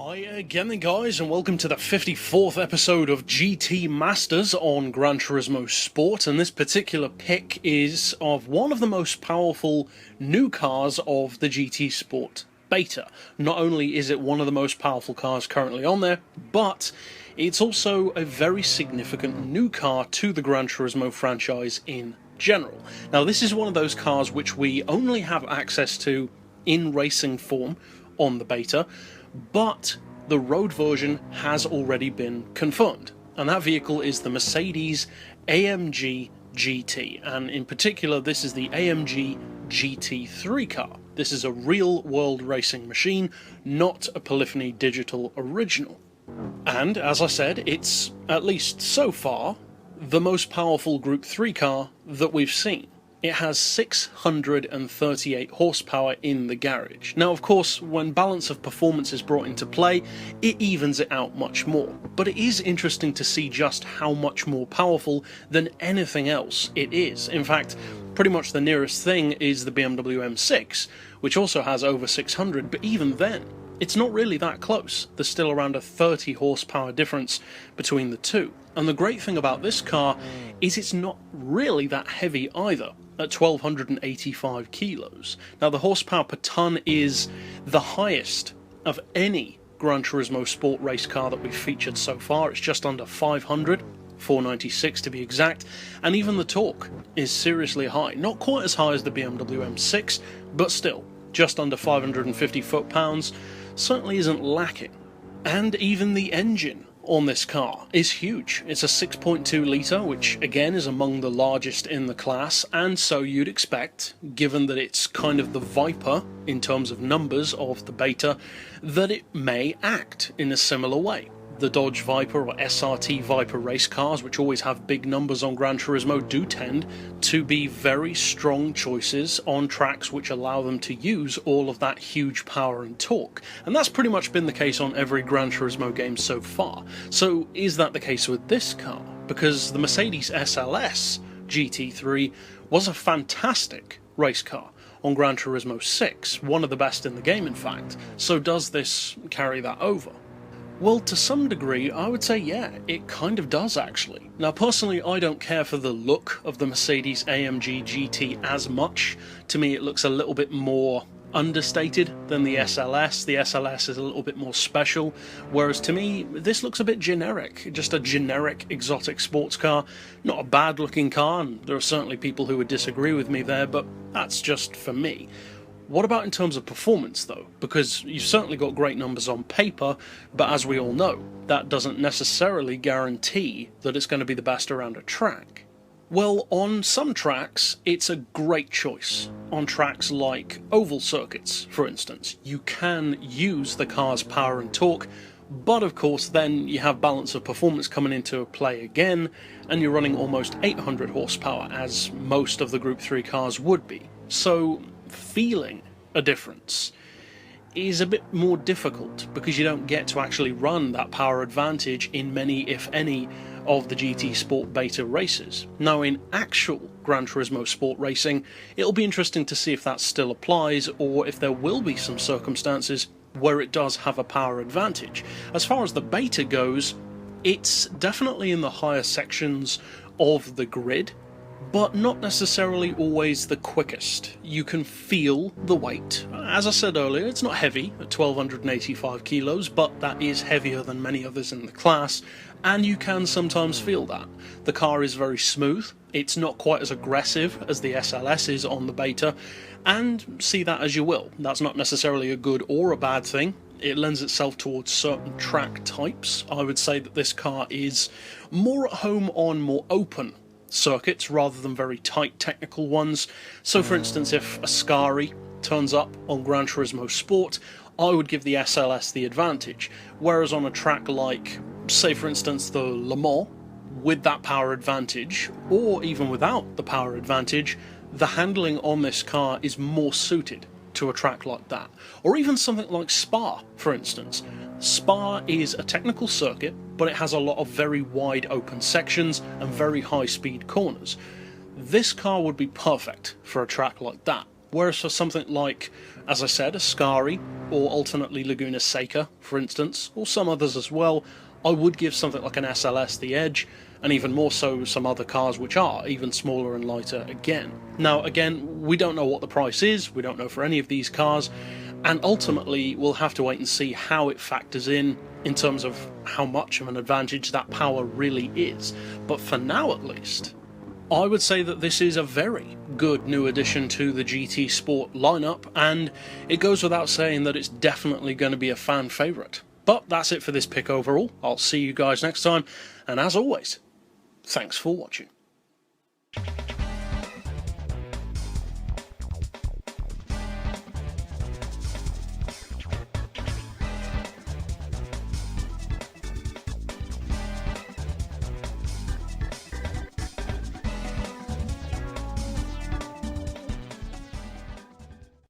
Hi again then guys, and welcome to the 54th episode of GT Masters on Gran Turismo Sport, and this particular pick is of one of the most powerful new cars of the GT Sport beta. Not only is it one of the most powerful cars currently on there, but it's also a very significant new car to the Gran Turismo franchise in general. Now this is one of those cars which we only have access to in racing form on the beta, but the road version has already been confirmed, and that vehicle is the Mercedes-AMG GT, and in particular this is the AMG GT3 car. This is a real-world racing machine, not a Polyphony Digital original. And, as I said, it's, at least so far, the most powerful Group 3 car that we've seen. It has 638 horsepower in the garage. Now, of course, when balance of performance is brought into play, it evens it out much more. But it is interesting to see just how much more powerful than anything else it is. In fact, pretty much the nearest thing is the BMW M6, which also has over 600, but even then, it's not really that close. There's still around a 30 horsepower difference between the two. And the great thing about this car is it's not really that heavy either, at 1285 kilos. Now the horsepower per tonne is the highest of any Gran Turismo Sport race car that we've featured so far. It's just under 500, 496 to be exact, and even the torque is seriously high. Not quite as high as the BMW M6, but still, just under 550 foot-pounds certainly isn't lacking. And even the engine on this car is huge. It's a 6.2 litre, which again is among the largest in the class, and so you'd expect, given that it's kind of the Viper in terms of numbers of the beta, that it may act in a similar way. The Dodge Viper or SRT Viper race cars, which always have big numbers on Gran Turismo, do tend to be very strong choices on tracks which allow them to use all of that huge power and torque. And that's pretty much been the case on every Gran Turismo game so far. So is that the case with this car? Because the Mercedes SLS GT3 was a fantastic race car on Gran Turismo 6, one of the best in the game in fact. So does this carry that over? Well, to some degree, I would say yeah, it kind of does actually. Now personally, I don't care for the look of the Mercedes-AMG GT as much. To me it looks a little bit more understated than the SLS. The SLS is a little bit more special, whereas to me this looks a bit generic, just a generic exotic sports car. Not a bad looking car, and there are certainly people who would disagree with me there, but that's just for me. What about in terms of performance though? Because you've certainly got great numbers on paper, but as we all know, that doesn't necessarily guarantee that it's going to be the best around a track. Well, on some tracks, it's a great choice. On tracks like oval circuits, for instance, you can use the car's power and torque, but of course then you have balance of performance coming into play again, and you're running almost 800 horsepower, as most of the Group 3 cars would be. So feeling a difference is a bit more difficult because you don't get to actually run that power advantage in many, if any, of the GT Sport beta races. Now in actual Gran Turismo Sport racing, it'll be interesting to see if that still applies, or if there will be some circumstances where it does have a power advantage. As far as the beta goes, it's definitely in the higher sections of the grid, but not necessarily always the quickest. You can feel the weight. As I said earlier, it's not heavy at 1285 kilos, but that is heavier than many others in the class, and you can sometimes feel that. The car is very smooth, it's not quite as aggressive as the SLS is on the beta, and see that as you will. That's not necessarily a good or a bad thing. It lends itself towards certain track types. I would say that this car is more at home on more open circuits rather than very tight technical ones. So for instance, if Ascari turns up on Gran Turismo Sport, I would give the SLS the advantage, whereas on a track like, say for instance, the Le Mans, with that power advantage, or even without the power advantage, the handling on this car is more suited to a track like that. Or even something like Spa, for instance. Spa is a technical circuit, but it has a lot of very wide open sections and very high speed corners. This car would be perfect for a track like that. Whereas for something like, as I said, a Scari, or alternately Laguna Seca, for instance, or some others as well, I would give something like an SLS the edge, and even more so some other cars which are even smaller and lighter again. Now, again, we don't know what the price is, we don't know for any of these cars, and ultimately we'll have to wait and see how it factors in terms of how much of an advantage that power really is. But for now at least, I would say that this is a very good new addition to the GT Sport lineup, and it goes without saying that it's definitely going to be a fan favourite. But that's it for this pick overall. I'll see you guys next time, and as always, thanks for watching.